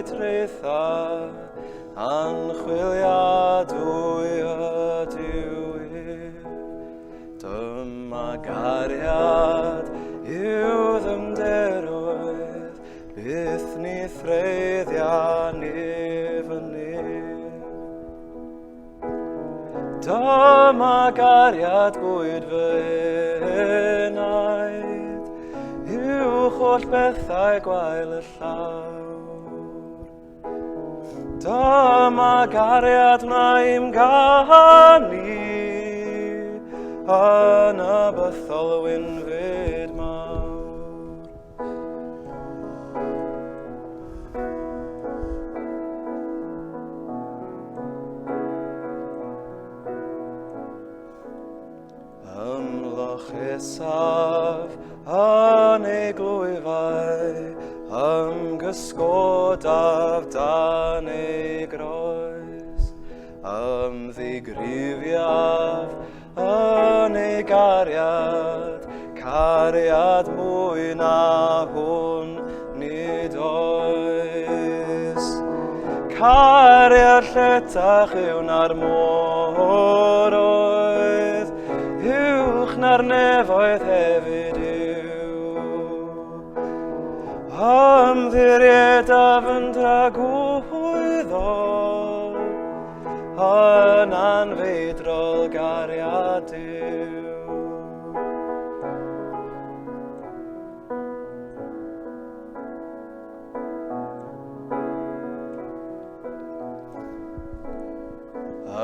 treitha anchwiliadwy y diwyr. Dyma gariad yw ddymderoedd, byth ni threiddiau ni fyny. Dyma gariad gwyd fy enaid, yw holl bethau gwael y llawr. Dyma gariad na i'm ganu, yn y bytholwyn fyd mawr. Ymloch isaf yn ei glwyfau, ymgysgodaf dan ei groes, ymddigrifiaf yn ei gariad, cariad mwy na hwn nid oes. Cariad lletach yw na'r moroedd, uwch na'r nefoedd hefyd yw. Ymddiriedaf yn dragwyddol, yn anfeidrol gariad yw.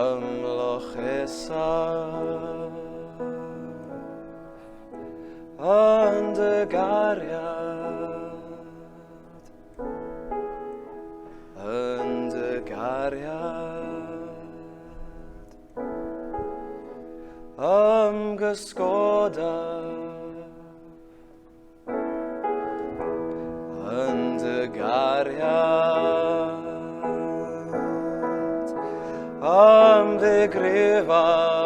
Ymloch isaf yn dy gariad, yn dy gariad, ymgysgodaf, yn dy gariad, ymddigrifaf,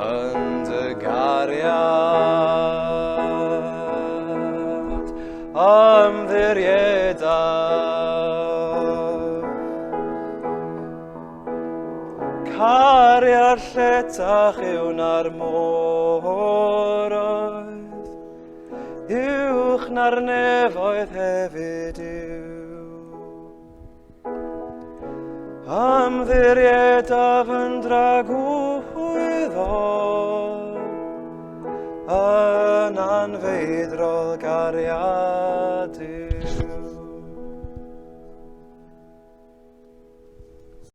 yn dy gariad, ymddiriedaf. Cariad lletach yw na'r moroedd, uwch na'r nefoedd hefyd yw. Ymddiriedaf yn dragwyddol, yn anfeidrol gariad yw.